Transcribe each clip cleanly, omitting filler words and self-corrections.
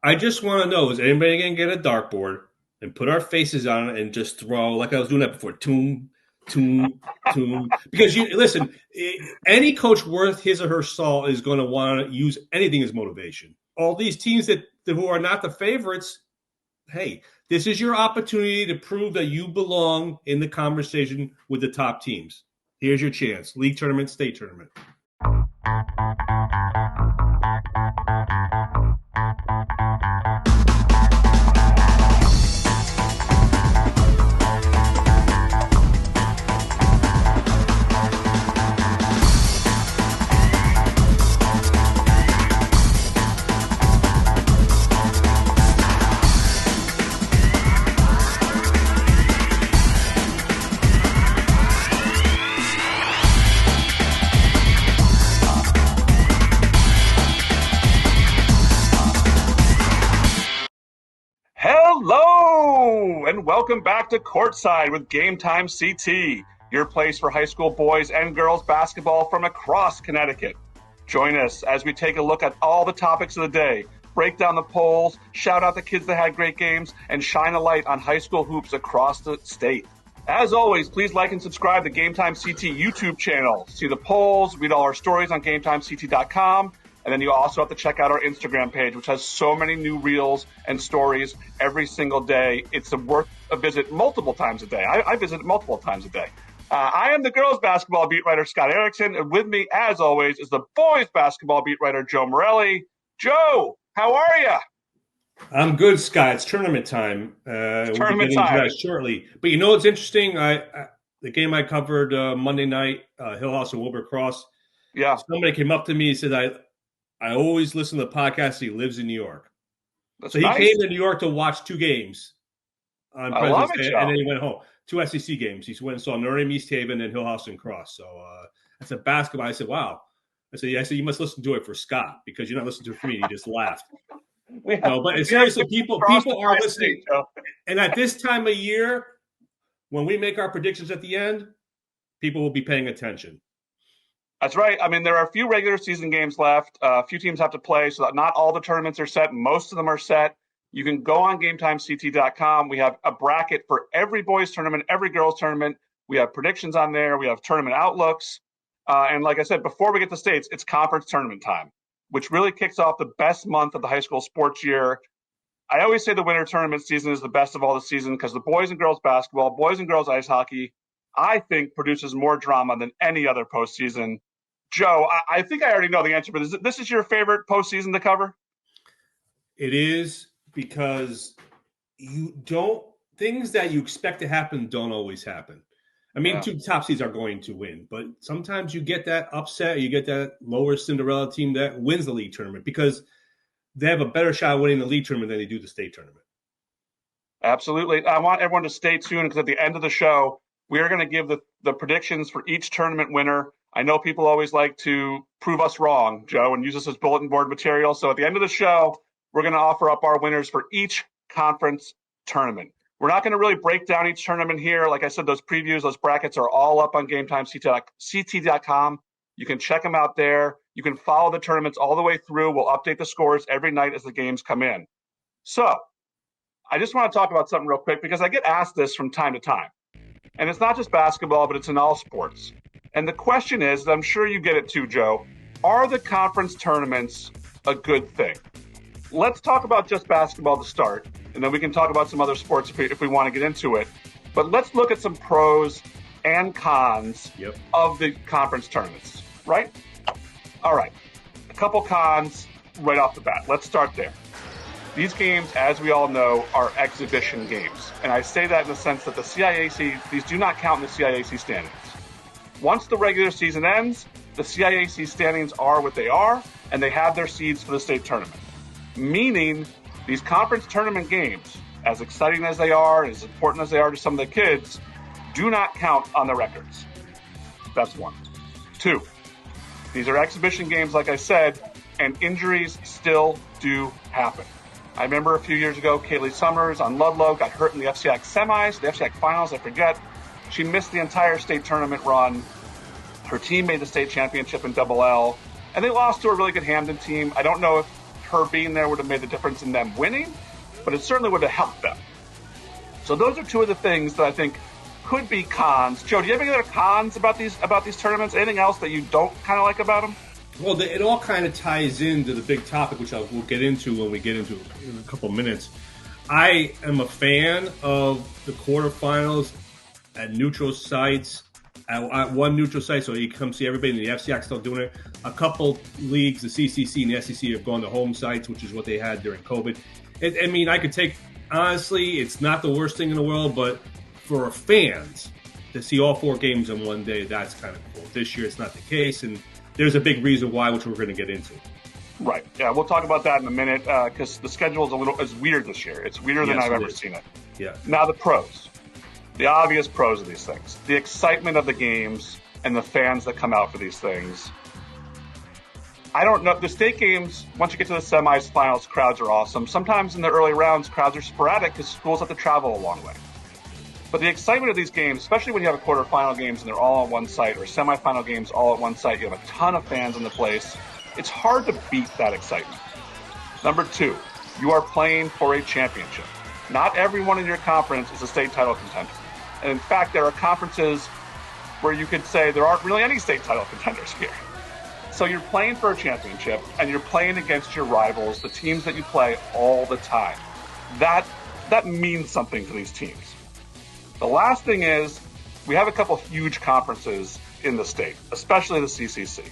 I just want to know, is anybody going to get a dartboard and put our faces on it and just throw, like I was doing that before, toom, toom, toom? Because listen, any coach worth his or her salt is going to want to use anything as motivation. All these teams who are not the favorites, hey, this is your opportunity to prove that you belong in the conversation with the top teams. Here's your chance. League tournament, state tournament. Welcome back to Courtside with GametimeCT, your place for high school boys and girls basketball from across Connecticut. Join us as we take a look at all the topics of the day, break down the polls, shout out the kids that had great games, and shine a light on high school hoops across the state. As always, please like and subscribe to GametimeCT YouTube channel. See the polls, read all our stories on GametimeCT.com. And then you also have to check out our Instagram page, which has so many new reels and stories every single day. It's worth a visit multiple times a day. I visit it multiple times a day. I am the girls basketball beat writer, Scott Ericson. And with me, as always, is the boys basketball beat writer, Joe Morelli. Joe, how are you? I'm good, Scott. It's tournament time. It's we'll tournament be getting time. into that shortly. But you know what's interesting? The game I covered Monday night, Hillhouse and Wilbur Cross. Yeah. Somebody came up to me and said, I always listen to the podcast. He lives in New York. That's so he nice. came to New York to watch two games on President's Day, and then he went home. Two SEC games. He went and saw Notre Dame East Haven and Hillhouse and Cross. So I said, basketball. I said, wow. I said, you must listen to it for Scott because you're not listening to it for me. And he just laughed. No, but seriously, people are listening. And at this time of year, when we make our predictions at the end, people will be paying attention. That's right. I mean, there are a few regular season games left. A few teams have to play, so that not all the tournaments are set. Most of them are set. You can go on GametimeCT.com. We have a bracket for every boys tournament, every girls tournament. We have predictions on there. We have tournament outlooks. And like I said, before we get to states, it's conference tournament time, which really kicks off the best month of the high school sports year. I always say the winter tournament season is the best of all the season because the boys and girls basketball, boys and girls ice hockey, I think produces more drama than any other postseason. Joe, I think I already know the answer, but this is your favorite postseason to cover? It is because things that you expect to happen don't always happen. I mean, two top seeds are going to win, but sometimes you get that upset, you get that lower Cinderella team that wins the league tournament because they have a better shot of winning the league tournament than they do the state tournament. Absolutely. I want everyone to stay tuned because at the end of the show, we are going to give the predictions for each tournament winner. I know people always like to prove us wrong, Joe, and use us as bulletin board material. So at the end of the show, we're going to offer up our winners for each conference tournament. We're not going to really break down each tournament here. Like I said, those previews, those brackets are all up on GametimeCT.com. You can check them out there. You can follow the tournaments all the way through. We'll update the scores every night as the games come in. So I just want to talk about something real quick because I get asked this from time to time. And it's not just basketball, but it's in all sports. And the question is, and I'm sure you get it too, Joe, are the conference tournaments a good thing? Let's talk about just basketball to start, and then we can talk about some other sports if we want to get into it. But let's look at some pros and cons of the conference tournaments, right? All right, a couple cons right off the bat. Let's start there. These games, as we all know, are exhibition games. And I say that in the sense that the CIAC, these do not count in the CIAC standings. Once the regular season ends, the CIAC standings are what they are, and they have their seeds for the state tournament. Meaning, these conference tournament games, as exciting as they are, as important as they are to some of the kids, do not count on the records. That's one. Two, these are exhibition games, like I said, and injuries still do happen. I remember a few years ago, Kaylee Summers on Ludlow got hurt in the FCIAC semis, the FCIAC finals, I forget. She missed the entire state tournament run. Her team made the state championship in Double L, and they lost to a really good Hamden team. I don't know if her being there would have made the difference in them winning, but it certainly would have helped them. So those are two of the things that I think could be cons. Joe, do you have any other cons about these tournaments? Anything else that you don't kind of like about them? Well, it all kind of ties into the big topic, which we'll get into when we get into in a couple of minutes. I am a fan of the quarterfinals at neutral sites, at one neutral site, so you come see everybody. And the FCIAC still doing it. A couple leagues, the CCC and the SEC, have gone to home sites, which is what they had during COVID. I mean, I could take, honestly, it's not the worst thing in the world, but for fans to see all 4 games in one day, that's kind of cool. This year, it's not the case, and there's a big reason why, which we're going to get into. Right. Yeah, we'll talk about that in a minute because the schedule is weird this year. It's weirder than I've ever seen it. Yeah. Now the pros, the obvious pros of these things, the excitement of the games and the fans that come out for these things. I don't know. The state games, once you get to the semis, finals, crowds are awesome. Sometimes in the early rounds, crowds are sporadic because schools have to travel a long way. But the excitement of these games, especially when you have a quarterfinal games and they're all on one site, or semifinal games all at one site, you have a ton of fans in the place. It's hard to beat that excitement. Number 2, you are playing for a championship. Not everyone in your conference is a state title contender. And in fact, there are conferences where you could say there aren't really any state title contenders here. So you're playing for a championship, and you're playing against your rivals, the teams that you play all the time. That means something to these teams. The last thing is, we have a couple huge conferences in the state, especially the CCC.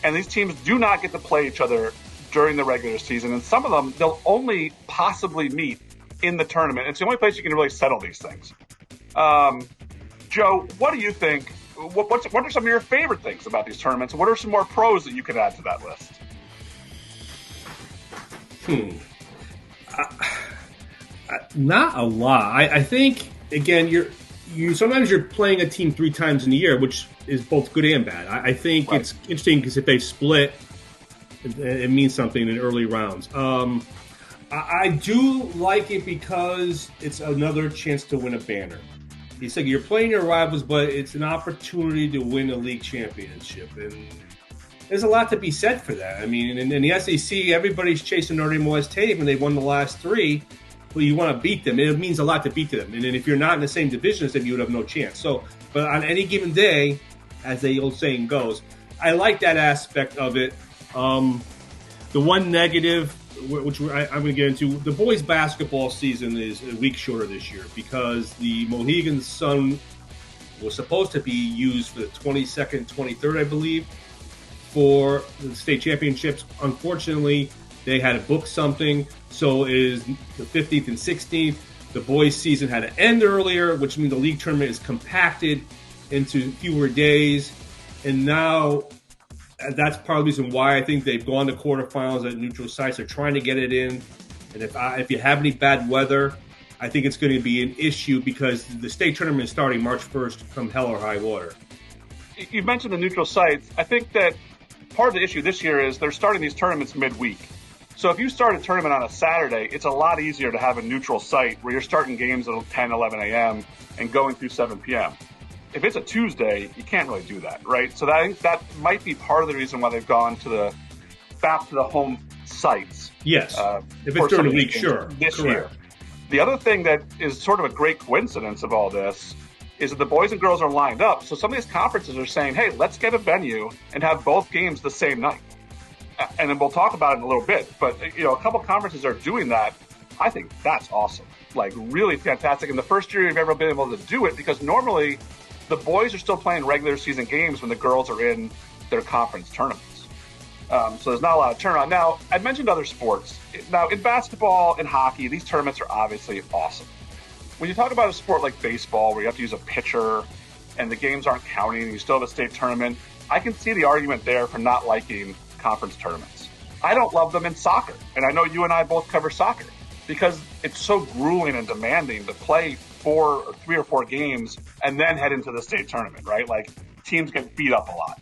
And these teams do not get to play each other during the regular season. And some of them, they'll only possibly meet in the tournament. It's the only place you can really settle these things. Joe, what do you think? What are some of your favorite things about these tournaments? What are some more pros that you could add to that list? Not a lot. I think, again, sometimes you're playing a team 3 times in a year, which is both good and bad. I think It's interesting because if they split, it means something in early rounds. I do like it because it's another chance to win a banner. You said you're playing your rivals, but it's an opportunity to win a league championship. And there's a lot to be said for that. I mean, in the SEC, everybody's chasing Notre Dame West Tape, and they won the last 3. Well, you want to beat them. It means a lot to beat them. And then if you're not in the same division as them, you would have no chance. So, but on any given day, as the old saying goes, I like that aspect of it. The one negative, which I'm going to get into, the boys' basketball season is a week shorter this year because the Mohegan Sun was supposed to be used for the 22nd, 23rd, I believe, for the state championships. Unfortunately, they had to book something, so it is the 15th and 16th. The boys' season had to end earlier, which means the league tournament is compacted into fewer days. And now that's part of the reason why I think they've gone to quarterfinals at neutral sites. They're trying to get it in. And if you have any bad weather, I think it's going to be an issue because the state tournament is starting March 1st come hell or high water. You mentioned the neutral sites. I think that part of the issue this year is they're starting these tournaments midweek. So if you start a tournament on a Saturday, it's a lot easier to have a neutral site where you're starting games at 10, 11 a.m. and going through 7 p.m. If it's a Tuesday, you can't really do that, right? So I think that might be part of the reason why they've gone back to the home sites. Yes, if it's during the week, sure. This year. The other thing that is sort of a great coincidence of all this is that the boys and girls are lined up. So some of these conferences are saying, hey, let's get a venue and have both games the same night. And then we'll talk about it in a little bit. But, a couple conferences are doing that. I think that's awesome. Like, really fantastic. And the first year you've ever been able to do it because normally the boys are still playing regular season games when the girls are in their conference tournaments. So there's not a lot of turnaround. Now, I mentioned other sports. Now, in basketball and hockey, these tournaments are obviously awesome. When you talk about a sport like baseball where you have to use a pitcher and the games aren't counting and you still have a state tournament, I can see the argument there for not liking conference tournaments. I don't love them in soccer, and I know you and I both cover soccer because it's so grueling and demanding to play 3 or 4 games and then head into the state tournament, right? Like, teams get beat up a lot.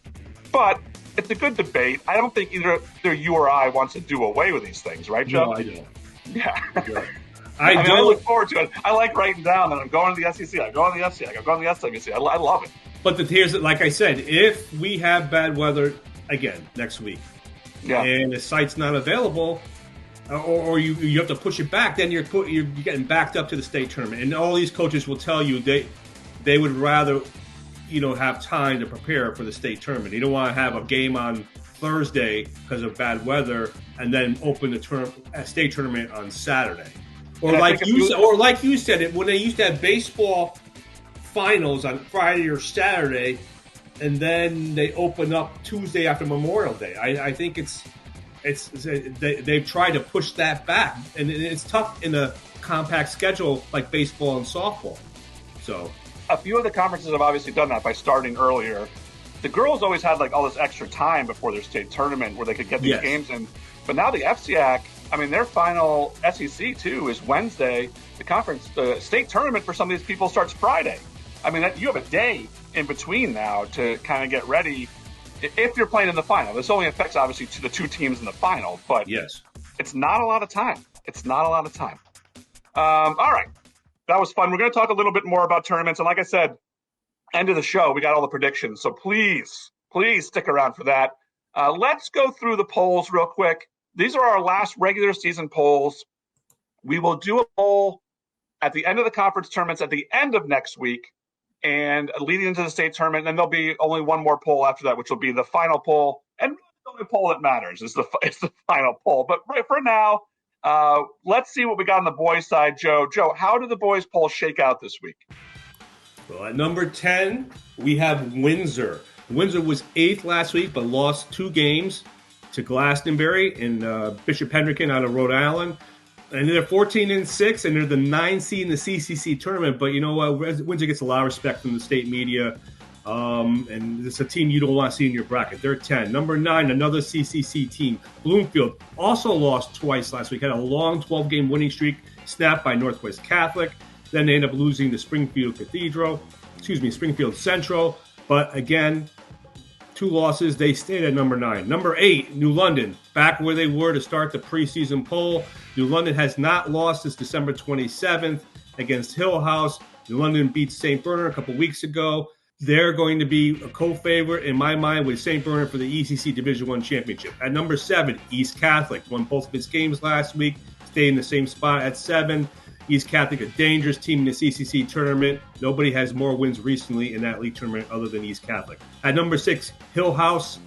But it's a good debate. I don't think either you or I wants to do away with these things, right, Joe? No, I don't. Yeah. I look forward to it. I like writing down that I'm going to the SEC, I'm going to the FCIAC, I'm going to the SWC. I love it. But here's, like I said, if we have bad weather again next week and the site's not available, or you have to push it back, then you're getting backed up to the state tournament. And all these coaches will tell you they would rather have time to prepare for the state tournament. You don't want to have a game on Thursday because of bad weather and then open the state tournament on Saturday. Or like you said, when they used to have baseball finals on Friday or Saturday, and then they open up Tuesday after Memorial Day. I think they've tried to push that back, and it's tough in a compact schedule like baseball and softball. So a few of the conferences have obviously done that by starting earlier. The girls always had like all this extra time before their state tournament where they could get these games in. But now the FCIAC, I mean, their final SEC too is Wednesday. The state tournament for some of these people starts Friday. I mean, you have a day in between now to kind of get ready if you're playing in the final. This only affects obviously to the two teams in the final, but it's not a lot of time. All right. That was fun. We're going to talk a little bit more about tournaments. And like I said, end of the show, we got all the predictions. So please stick around for that. Let's go through the polls real quick. These are our last regular season polls. We will do a poll at the end of the conference tournaments at the end of next week and leading into the state tournament. And there'll be only one more poll after that, which will be the final poll. And the only poll that matters is the final poll. But right for now, let's see what we got on the boys' side, Joe. Joe, how did the boys' poll shake out this week? Well, at number 10, we have Windsor. Windsor was 8th last week, but lost 2 games to Glastonbury and Bishop Hendricken out of Rhode Island. And they're 14-6, and they're the 9th seed in the CCC tournament. But you know what? Windsor gets a lot of respect from the state media, and it's a team you don't want to see in your bracket. They're 10. Number 9, another CCC team, Bloomfield, also lost twice last week. Had a long 12-game winning streak snapped by Northwest Catholic. Then they end up losing to Springfield Central. But again, 2 losses. They stayed at number 9. Number 8, New London, back where they were to start the preseason poll. New London has not lost since December 27th against Hill House. New London beat St. Bernard a couple weeks ago. They're going to be a co-favorite in my mind with St. Bernard for the ECC Division I championship. At number 7, East Catholic won both of its games last week, stayed in the same spot at 7. East Catholic, a dangerous team in the CCC tournament. Nobody has more wins recently in that league tournament other than East Catholic. At number 6, Hill House.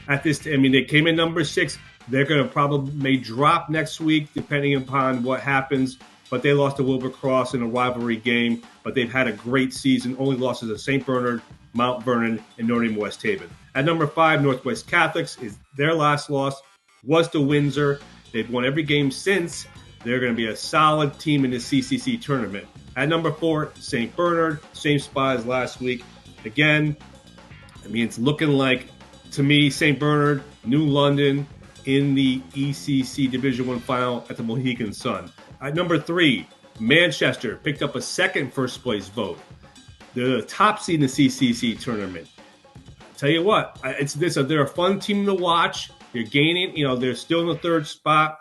They came in number 6. They're going to may drop next week depending upon what happens. But they lost to Wilbur Cross in a rivalry game. But they've had a great season. Only losses to St. Bernard, Mount Vernon, and Notre Dame West Haven. At number 5, Northwest Catholics is their last loss was to Windsor. They've won every game since. They're going to be a solid team in the CCC tournament. At number 4, St. Bernard, same spot as last week. Again, it's looking like, to me, St. Bernard, New London in the ECC Division I final at the Mohegan Sun. At number 3, Manchester picked up a second first-place vote. They're the top seed in the CCC tournament. I'll tell you what, they're a fun team to watch. They're gaining, they're still in the 3rd spot.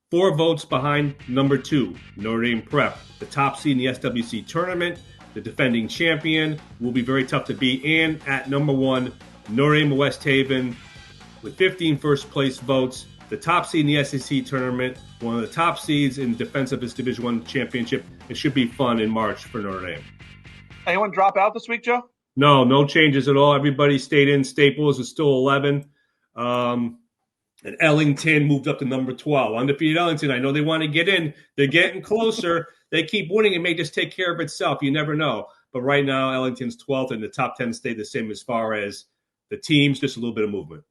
4 votes behind number 2, Notre Dame Prep, the top seed in the SWC tournament, the defending champion, will be very tough to beat. And at number 1, Notre Dame West Haven, with 15 first-place votes, the top seed in the SEC tournament, one of the top seeds in defense of its Division I championship. It should be fun in March for Notre Dame. Anyone drop out this week, Joe? No changes at all. Everybody stayed in. Staples is still 11. And Ellington moved up to number 12. Undefeated Ellington, I know they want to get in. They're getting closer. They keep winning. It may just take care of itself. You never know. But right now, Ellington's 12th, and the top 10 stay the same as far as the teams, just a little bit of movement.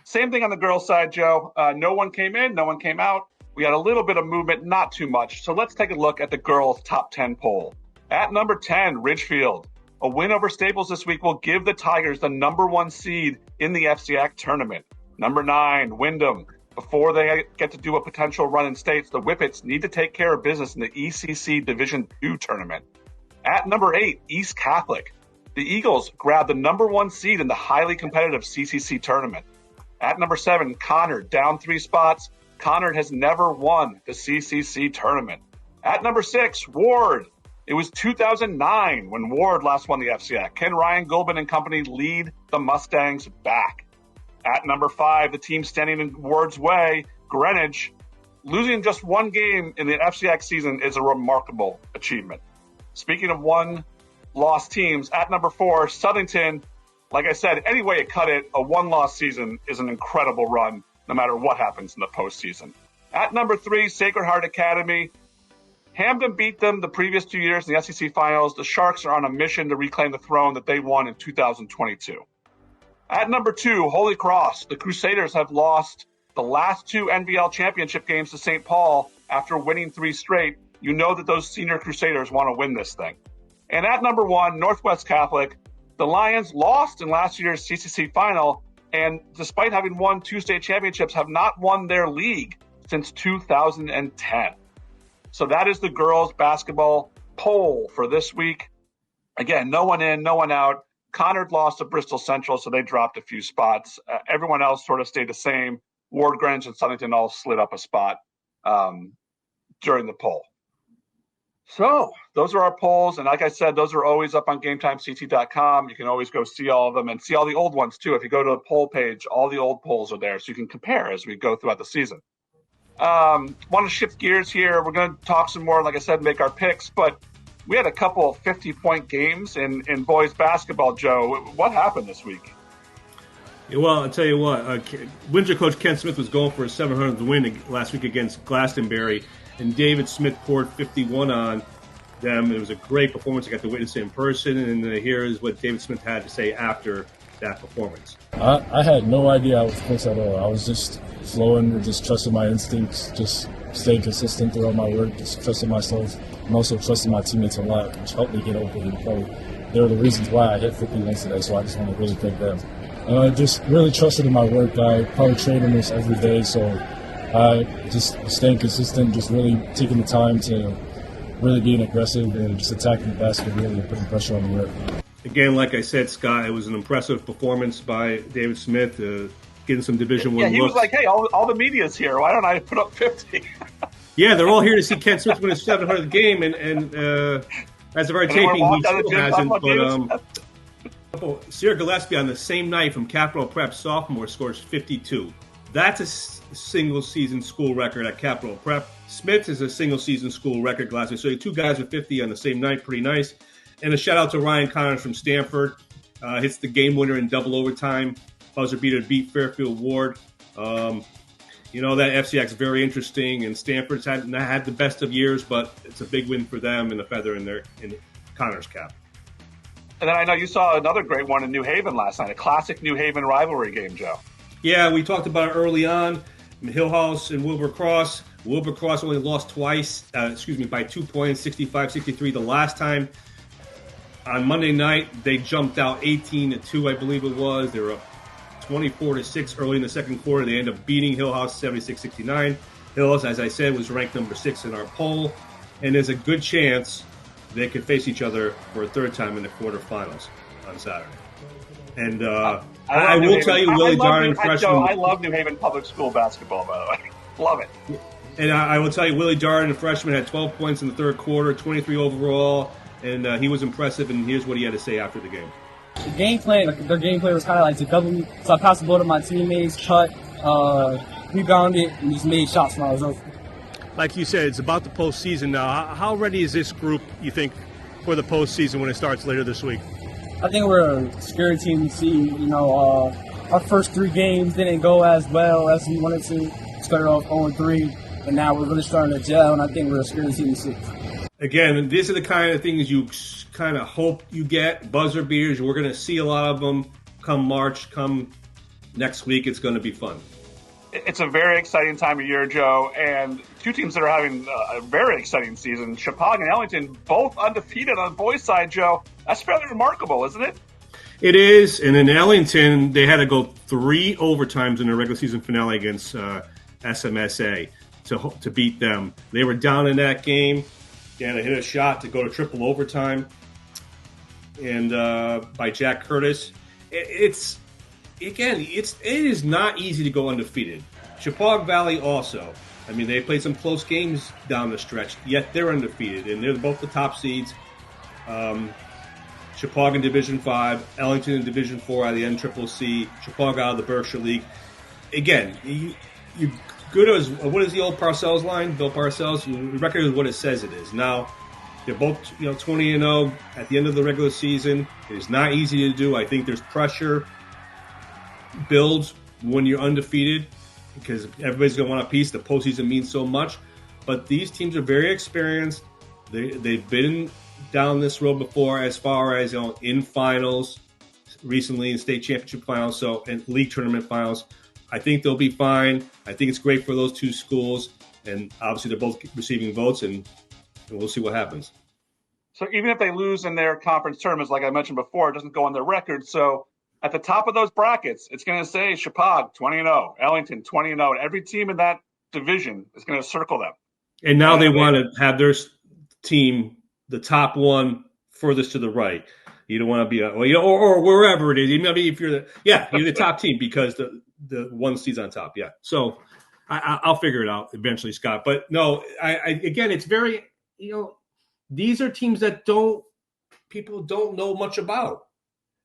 Same thing on the girls' side, Joe. No one came in, no one came out. We had a little bit of movement, not too much. So let's take a look at the girls' top 10 poll. At number 10, Ridgefield. A win over Staples this week will give the Tigers the number 1 seed in the FCIAC tournament. Number 9, Wyndham. Before they get to do a potential run in states, the Whippets need to take care of business in the ECC Division II tournament. At number 8, East Catholic. The Eagles grab the number 1 seed in the highly competitive CCC tournament. At number 7, Conard, down 3 spots. Conard has never won the CCC tournament. At number 6, Ward. It was 2009 when Ward last won the FCIAC. Can Ryan Gulbin and company lead the Mustangs back? At number 5, the team standing in Ward's way, Greenwich, losing just one game in the FCIAC season is a remarkable achievement. Speaking of one-loss teams, at number 4, Ellington, like I said, any way you cut it, a one-loss season is an incredible run, no matter what happens in the postseason. At number 3, Sacred Heart Academy. Hamden beat them the previous 2 years in the SEC Finals. The Sharks are on a mission to reclaim the throne that they won in 2022. At number 2, Holy Cross. The Crusaders have lost the last 2 NBL championship games to St. Paul after winning 3 straight. You know that those senior Crusaders want to win this thing. And at number 1, Northwest Catholic. The Lions lost in last year's CCC final, and despite having won 2 state championships, have not won their league since 2010. So that is the girls basketball poll for this week. Again, no one in, no one out. Conard lost to Bristol Central, so they dropped a few spots. Everyone else sort of stayed the same. Ward, Greenwich, and Ellington all slid up a spot during the poll. So those are our polls. And like I said, those are always up on GametimeCT.com. You can always go see all of them and see all the old ones too. If you go to the poll page, all the old polls are there, so you can compare as we go throughout the season. Want to shift gears here. We're going to talk some more, like I said, make our picks, but we had a couple of 50-point games in boys basketball, Joe. What happened this week? Well, I'll tell you what. Windsor coach Ken Smith was going for a 700th win last week against Glastonbury, and David Smith poured 51 on them. It was a great performance. I got to witness it in person, and here is what David Smith had to say after that performance. I had no idea I was close at all. I was just flowing, just trusting my instincts, just staying consistent throughout my work, just trusting myself, and also trusting my teammates a lot, which helped me get over the play. They were the reasons why I hit 50 once today, so I just want to really thank them. Just really trusted in my work. I probably train in this every day, so just staying consistent, just really taking the time to really being aggressive and just attacking the basket, really putting pressure on the rim. Again, like I said, Scott, it was an impressive performance by David Smith, getting some Division I looks. He was like, hey, all the media's here. Why don't I put up 50? Yeah, they're all here to see Ken Smith win his 700th game, and as of our taping, he still hasn't. But Sierra Gillespie on the same night from Capital Prep sophomore scores 52. That's a single-season school record at Capital Prep. Smith is a single-season school record, Gillespie. So 2 guys with 50 on the same night, pretty nice. And a shout-out to Ryan Connors from Stanford. Hits the game winner in double overtime. Buzzer beater to beat Fairfield Ward. You know, that FCIAC is very interesting, and Stanford's not had the best of years, but it's a big win for them and a feather in Connors' cap. And then I know you saw another great one in New Haven last night, a classic New Haven rivalry game, Joe. Yeah, we talked about it early on. Hillhouse and Wilbur Cross. Wilbur Cross only lost twice, by 2 points, 65-63 the last time. On Monday night, they jumped out 18-2, I believe it was. They were up 24-6 early in the second quarter. They ended up beating Hillhouse 76-69. Hillhouse, as I said, was ranked number 6 in our poll, and there's a good chance they could face each other for a third time in the quarterfinals on Saturday. And I will tell you, Willie Darden, freshman. I love New Haven Public School basketball, by the way. Love it. And I will tell you, Willie Darden, a freshman, had 12 points in the third quarter, 23 overall, and he was impressive. And here's what he had to say after the game. The game plan, their game plan was kind of like to cover me, so I passed the ball to my teammates, cut, rebounded, and just made shots when I was open. Like you said, it's about the postseason now. How ready is this group, you think, for the postseason when it starts later this week? I think we're a scary team to see. You know, our first 3 games didn't go as well as we wanted to. Started off 0-3, and now we're really starting to gel, and I think we're a scary team to see. Again, these are the kind of things you kind of hope you get. Buzzer beaters, we're going to see a lot of them come March, come next week. It's going to be fun. It's a very exciting time of year, Joe, and 2 teams that are having a very exciting season. Shepaug and Ellington, both undefeated on the boys' side, Joe. That's fairly remarkable, isn't it? It is, and in Ellington, they had to go 3 overtimes in their regular season finale against SMSA to beat them. They were down in that game. They had to hit a shot to go to triple overtime, and by Jack Curtis. It is not easy to go undefeated. Shepaug Valley also. I mean, they played some close games down the stretch, yet they're undefeated, and they're both the top seeds. Shepaug in Division 5, Ellington in Division 4 out of the NCCC, Shepaug out of the Berkshire League. Again, you good as what is the old Parcells line? Bill Parcells, the record is what it says it is. Now, they're both 20-0 at the end of the regular season. It is not easy to do. I think there's pressure builds when you're undefeated because everybody's going to want a piece. The postseason means so much. But these teams are very experienced. They've been down this road before as far as in finals, recently in state championship finals, so in league tournament finals. I think they'll be fine. I think it's great for those two schools. And obviously they're both receiving votes, and we'll see what happens. So even if they lose in their conference tournaments, like I mentioned before, it doesn't go on their record. So at the top of those brackets, it's going to say Shepaug 20-0, Ellington 20-0. And every team in that division is going to circle them. And now they want to have their team, the top one, furthest to the right. You don't want to be or wherever it is. Even if you're you're the top team because the one seed's on top. Yeah. So I'll figure it out eventually, Scott. But no, again, it's very these are teams that people don't know much about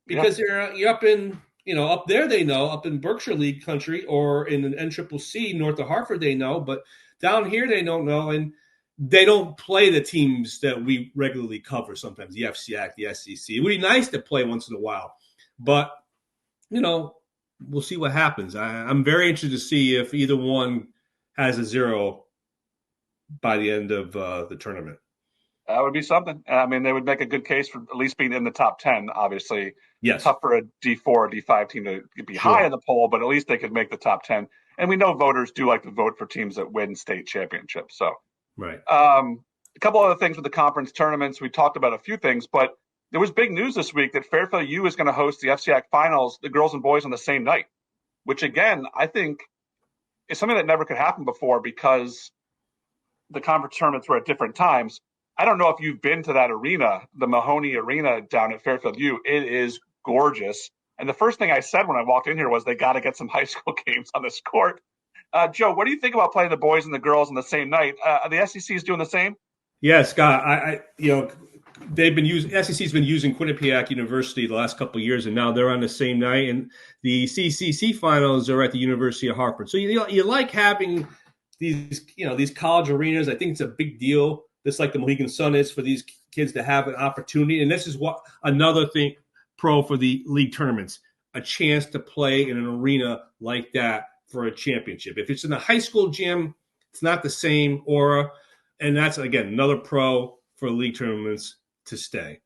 because you're up in up there they know, up in Berkshire League country or in the NCCC north of Hartford they know, but down here they don't know, and they don't play the teams that we regularly cover sometimes, the FCIAC, the SEC. It would be nice to play once in a while, but we'll see what happens. I'm very interested to see if either one has a 0 by the end of the tournament. That would be something. I mean, they would make a good case for at least being in the top 10, obviously. Yes. Tough for a D4 or D5 team to be high in the poll, but at least they could make the top 10. And we know voters do like to vote for teams that win state championships. So, right. A couple other things with the conference tournaments. We talked about a few things, but there was big news this week that Fairfield U is going to host the FCIAC finals, the girls and boys, on the same night, which, again, I think is something that never could happen before because the conference tournaments were at different times. I don't know if you've been to that arena, the Mahoney Arena down at Fairfield U. It is gorgeous. And the first thing I said when I walked in here was they got to get some high school games on this court. Joe, what do you think about playing the boys and the girls on the same night? The SEC is doing the same? Yeah, Scott. They've been using SEC's been using Quinnipiac University the last couple of years, and now they're on the same night. And the CCC finals are at the University of Hartford. So you like having these college arenas. I think it's a big deal. Just like the Mohegan Sun is for these kids to have an opportunity. And this is what another thing pro for the league tournaments, a chance to play in an arena like that for a championship. If it's in a high school gym, it's not the same aura. And that's, again, another pro for league tournaments to stay.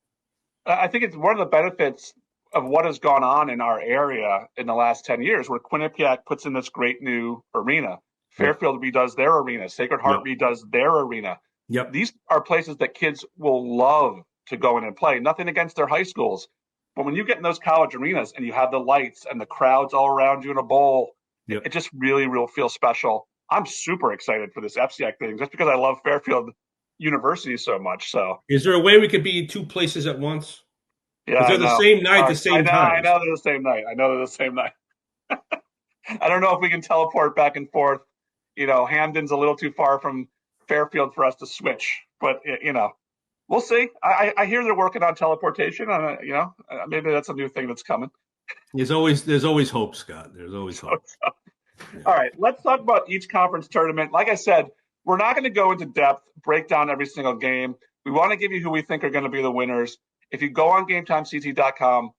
I think it's one of the benefits of what has gone on in our area in the last 10 years, where Quinnipiac puts in this great new arena. Fairfield redoes their arena. Sacred Heart redoes their arena. Yep. These are places that kids will love to go in and play. Nothing against their high schools. But when you get in those college arenas and you have the lights and the crowds all around you in a bowl, it just really feels special. I'm super excited for this FCIAC thing just because I love Fairfield University so much. So, is there a way we could be two places at once? Yeah, they're the same night, the same time. I know they're the same night. I don't know if we can teleport back and forth. Hamden's a little too far from Fairfield for us to switch, but we'll see. I hear they're working on teleportation. Maybe that's a new thing that's coming. There's always hope, Scott. There's always hope. All right, let's talk about each conference tournament. Like I said, we're not going to go into depth, break down every single game. We want to give you who we think are going to be the winners. If you go on GametimeCT.com,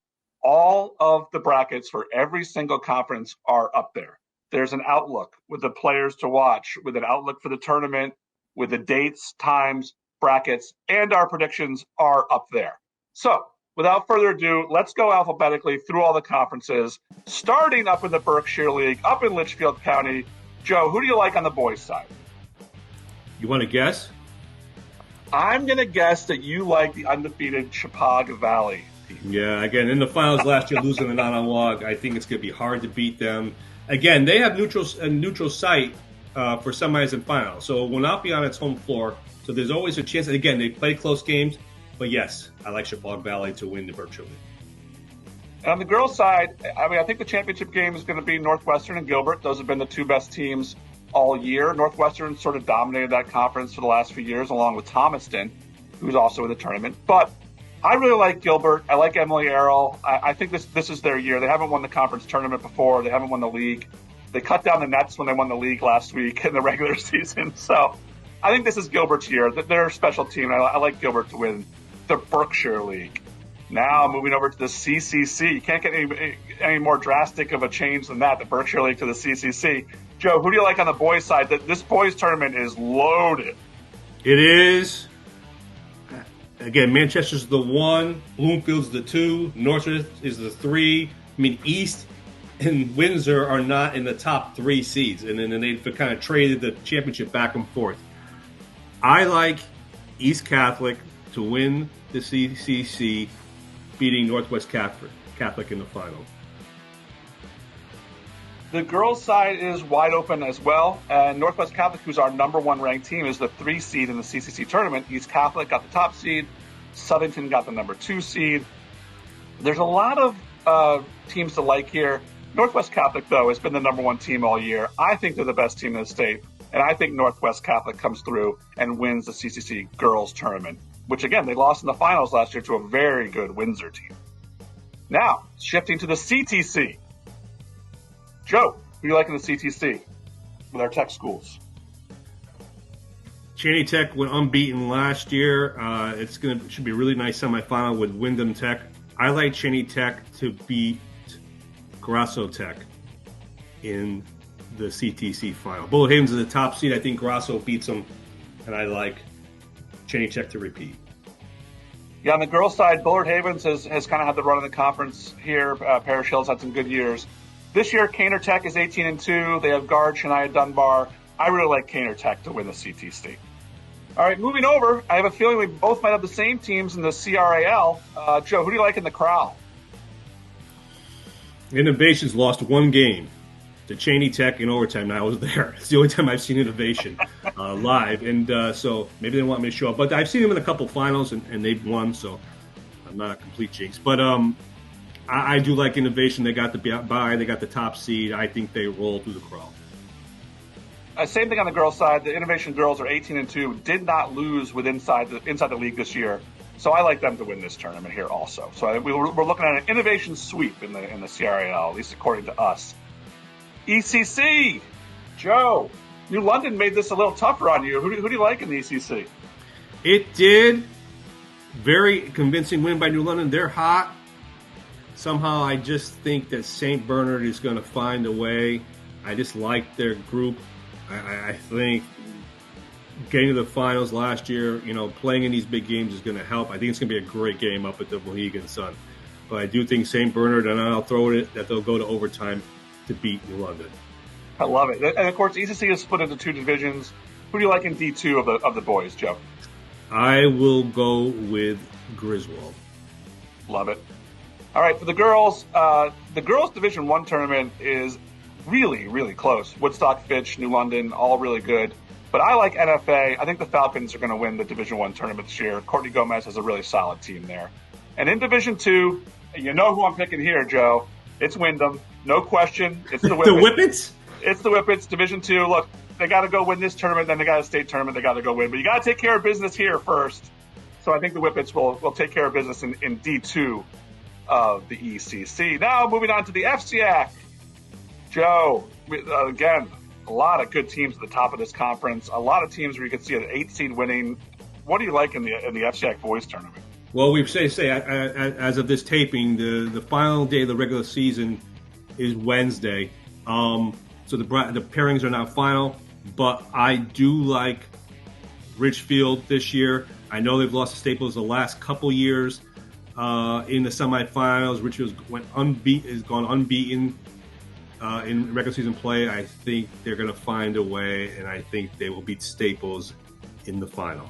all of the brackets for every single conference are up there. There's an outlook with the players to watch, with an outlook for the tournament, with the dates, times, brackets, and our predictions are up there. So, without further ado, let's go alphabetically through all the conferences, starting up in the Berkshire League, up in Litchfield County. Joe, who do you like on the boys' side? You want to guess? I'm going to guess that you like the undefeated Shepaug Valley team. Yeah, again, in the finals last year, losing to Nanawag, I think it's going to be hard to beat them. Again, they have a neutral site for semis and finals, so it will not be on its home floor. So there's always a chance. And again, they play close games. But yes, I like Shepaug Valley to win the Berkshire League. On the girls' side, I think the championship game is going to be Northwestern and Gilbert. Those have been the two best teams all year. Northwestern sort of dominated that conference for the last few years, along with Thomaston, who's also in the tournament. But I really like Gilbert. I like Emily Errol. I think this is their year. They haven't won the conference tournament before. They haven't won the league. They cut down the nets when they won the league last week in the regular season. So I think this is Gilbert's year. They're a special team. I like Gilbert to win the Berkshire League. Now moving over to the CCC. You can't get any more drastic of a change than that, the Berkshire League to the CCC. Joe, who do you like on the boys' side? This boys' tournament is loaded. It is. Again, Manchester's the 1, Bloomfield's the 2, Northwich is the 3. I mean, East and Windsor are not in the top 3 seeds, and then they've kind of traded the championship back and forth. I like East Catholic to win the CCC, beating Northwest Catholic in the final. The girls' side is wide open as well. And Northwest Catholic, who's our number 1 ranked team, is the 3 seed in the CCC tournament. East Catholic got the top seed. Southington got the number 2 seed. There's a lot of teams to like here. Northwest Catholic, though, has been the number 1 team all year. I think they're the best team in the state. And I think Northwest Catholic comes through and wins the CCC girls tournament, which, again, they lost in the finals last year to a very good Windsor team. Now, shifting to the CTC. Joe, who do you like in the CTC with our tech schools? Cheney Tech went unbeaten last year. Should be a really nice semifinal with Wyndham Tech. I like Cheney Tech to beat Grasso Tech in the CTC final. Bullard Havens is the top seed. I think Grasso beats them, and I like Cheney Tech to repeat. Yeah, on the girls' side, Bullard Havens has kind of had the run of the conference here. Parish Hills had some good years. This year, Caner Tech is 18-2. They have guard Shania Dunbar. I really like Caner Tech to win the CTC. All right, moving over, I have a feeling we both might have the same teams in the CRAL. Joe, who do you like in the Crowl? Innovations lost 1 game to Cheney Tech in overtime. Now I was there. It's the only time I've seen Innovation live, and so maybe they don't want me to show up. But I've seen them in a couple finals, and they've won, so I'm not a complete jinx. But I do like Innovation. They got the bye. They got the top seed. I think they roll through the Crowl. Same thing on the girls' side. The Innovation girls are 18-2. Did not lose inside the league this year. So I like them to win this tournament here also. So we're looking at an Innovation sweep in the CRAL, at least according to us. ECC, Joe, New London made this a little tougher on you. Who do you like in the ECC? It did. Very convincing win by New London. They're hot. Somehow I just think that St. Bernard is going to find a way. I just like their group. I think getting to the finals last year, playing in these big games is going to help. I think it's going to be a great game up at the Mohegan Sun. But I do think St. Bernard, and I'll throw it, that they'll go to overtime to beat New London. I love it. And, of course, ECC is split into 2 divisions. Who do you like in D2 of the boys, Joe? I will go with Griswold. Love it. All right, for the girls Division 1 tournament is really, really close. Woodstock, Fitch, New London, all really good. But I like NFA. I think the Falcons are going to win the Division 1 tournament this year. Courtney Gomez has a really solid team there. And in Division 2, you know who I'm picking here, Joe. It's Wyndham. No question. It's the Whippets. The Whippets? It's the Whippets, Division 2. Look, they got to go win this tournament, then they got a state tournament they got to go win. But you got to take care of business here first. So I think the Whippets will take care of business in D2 of the ECC. Now moving on to the FCIAC. Joe, again, a lot of good teams at the top of this conference. A lot of teams where you can see an 8 seed winning. What do you like in the FCIAC boys tournament? Well, we say as of this taping, the final day of the regular season is Wednesday. So the pairings are now final, but I do like Richfield this year. I know they've lost to Staples the last couple years in the semifinals. Richfield has gone unbeaten in regular season play. I think they're going to find a way, and I think they will beat Staples in the final.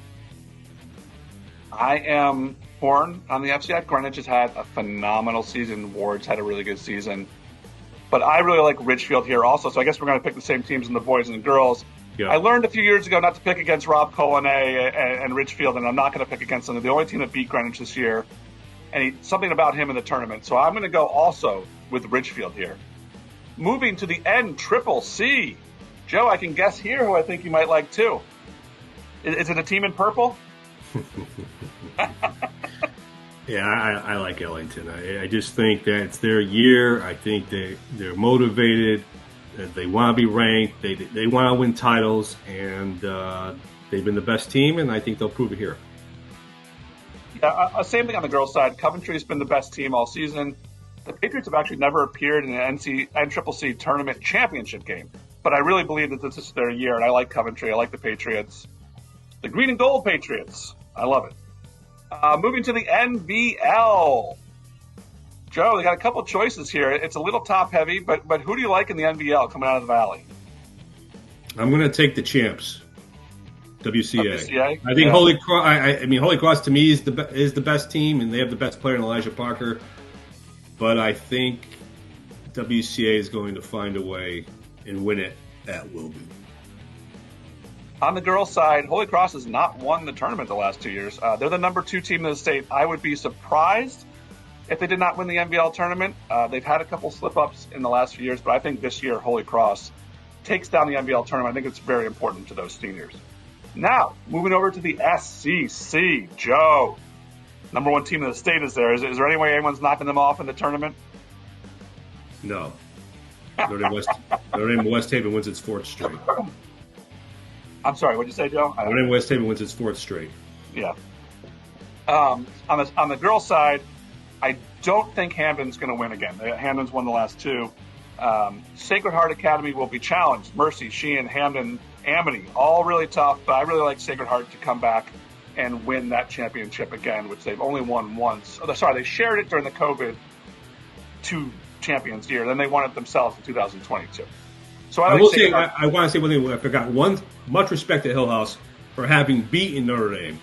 I am torn on the FCIAC. Greenwich has had a phenomenal season. Ward's had a really good season. But I really like Richfield here also, so I guess we're going to pick the same teams in the boys and the girls. Yeah. I learned a few years ago not to pick against Rob Collinet and Richfield, and I'm not going to pick against them. They're the only team that beat Greenwich this year, and something about him in the tournament. So I'm going to go also with Richfield here. Moving to the NCCC. Joe, I can guess here who I think you might like too. Is it a team in purple? Yeah, I like Ellington. I just think that it's their year. I think they're motivated. They want to be ranked. They want to win titles, and they've been the best team, and I think they'll prove it here. Yeah, same thing on the girls' side. Coventry's been the best team all season. The Patriots have actually never appeared in an NCCC tournament championship game, but I really believe that this is their year, and I like Coventry. I like the Patriots. The green and gold Patriots. I love it. Moving to the NBL. Joe, they got a couple choices here. It's a little top-heavy, but who do you like in the NBL coming out of the Valley? I'm going to take the champs, WCA. WCA? I think Holy Cross. I mean, Holy Cross to me is the best team, and they have the best player in Elijah Parker. But I think WCA is going to find a way and win it at Wilby. On the girls' side, Holy Cross has not won the tournament the last 2 years. They're the number 2 team in the state. I would be surprised if they did not win the NBL tournament. They've had a couple slip-ups in the last few years, but I think this year Holy Cross takes down the NBL tournament. I think it's very important to those seniors. Now, moving over to the SCC. Joe, number 1 team in the state is there. Is there any way anyone's knocking them off in the tournament? No. Notre Dame West Haven wins its 4th straight. I'm sorry, what'd you say, Joe? Notre Dame West Haven wins its 4th straight. Yeah. On the girls' side, I don't think Hamden's going to win again. Hamden's won the last 2. Sacred Heart Academy will be challenged. Mercy, Sheehan, Hamden, Amity, all really tough, but I really like Sacred Heart to come back and win that championship again, which they've only won once. They shared it during the COVID 2 champions year. Then they won it themselves in 2022. So I want to say one thing. I forgot. Much respect to Hill House for having beaten Notre Dame,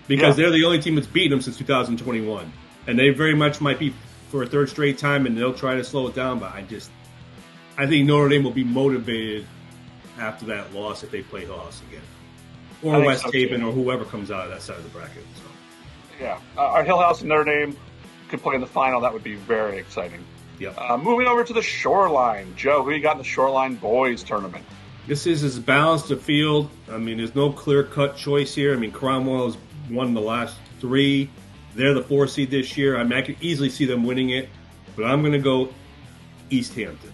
because they're the only team that's beaten them since 2021, and they very much might be for a 3rd straight time, and they'll try to slow it down. But I think Notre Dame will be motivated after that loss if they play Hill House again, or West Haven, or whoever comes out of that side of the bracket. So. Yeah, our Hill House and Notre Dame could play in the final. That would be very exciting. Yep. Moving over to the Shoreline. Joe, who you got in the Shoreline boys tournament? This is as balanced a field. I mean, there's no clear-cut choice here. I mean, Cromwell has won the last 3. They're the 4 seed this year. I mean, I could easily see them winning it, but I'm going to go East Hampton.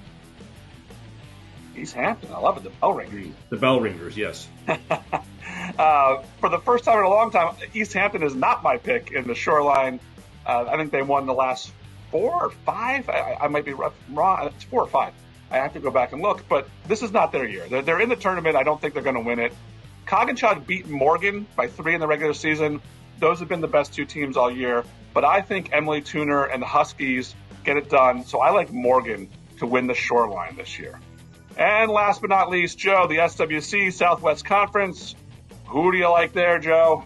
East Hampton, I love it. The Bell Ringers. The Bell Ringers, yes. For the first time in a long time, East Hampton is not my pick in the Shoreline. I think they won the last 4 or 5. I might be wrong. It's 4 or 5. I have to go back and look, but this is not their year. They're in the tournament. I don't think they're going to win it. Coggins beat Morgan by 3 in the regular season. Those have been the best 2 teams all year, but I think Emily Tuner and the Huskies get it done. So I like Morgan to win the Shoreline this year. And last but not least, Joe, the SWC Southwest Conference. Who do you like there, Joe?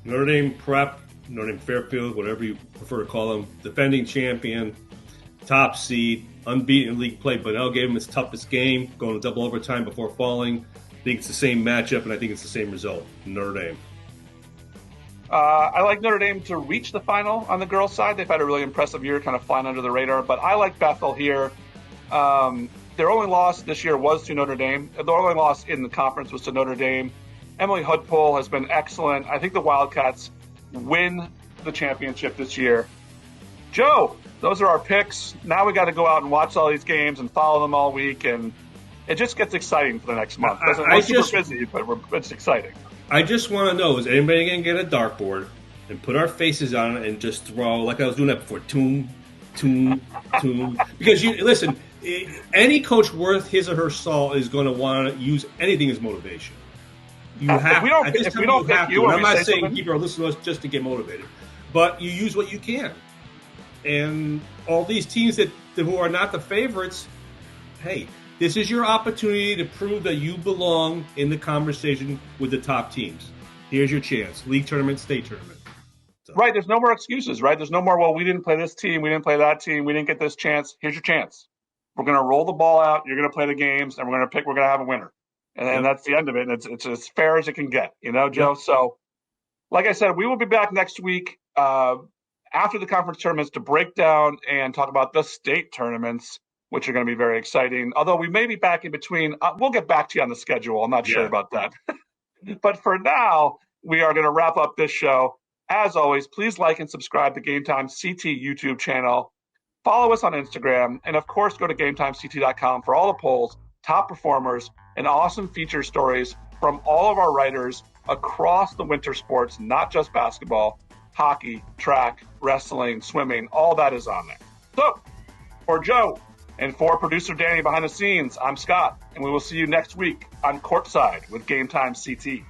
Notre Dame Prep, Notre Dame Fairfield, whatever you prefer to call them, defending champion, top seed, unbeaten in league play. Bunnell gave him his toughest game, going to double overtime before falling. I think it's the same matchup, and I think it's the same result. Notre Dame. I like Notre Dame to reach the final on the girls' side. They've had a really impressive year, kind of flying under the radar. But I like Bethel here. Their only loss this year was to Notre Dame. Their only loss in the conference was to Notre Dame. Emily Hoodpool has been excellent. I think the Wildcats win the championship this year. Joe, those are our picks. Now we got to go out and watch all these games and follow them all week, and it just gets exciting for the next month. We're super busy, but it's exciting. I just want to know, is anybody going to get a dartboard and put our faces on it and just throw, like I was doing that before, toom, toom, toom? Because, listen, any coach worth his or her salt is going to want to use anything as motivation. You have. If we don't pick you, I'm not saying people are listening to us just to get motivated, but you use what you can. And all these teams who are not the favorites, hey, this is your opportunity to prove that you belong in the conversation with the top teams. Here's your chance. League tournament, state tournament. So. Right. There's no more excuses, right? There's no more, well, we didn't play this team. We didn't play that team. We didn't get this chance. Here's your chance. We're going to roll the ball out. You're going to play the games, and we're going to have a winner. And that's the end of it. And it's as fair as it can get, Joe? Yep. So, like I said, we will be back next week after the conference tournaments to break down and talk about the state tournaments, which are going to be very exciting. Although we may be back in between. We'll get back to you on the schedule. I'm not sure about that. But for now, we are going to wrap up this show. As always, please like and subscribe to GametimeCT YouTube channel. Follow us on Instagram, and of course, go to GametimeCT.com for all the polls, top performers, and awesome feature stories from all of our writers across the winter sports, not just basketball, hockey, track, wrestling, swimming, all that is on there. So, for Joe and for producer Danny behind the scenes, I'm Scott, and we will see you next week on Courtside with GametimeCT.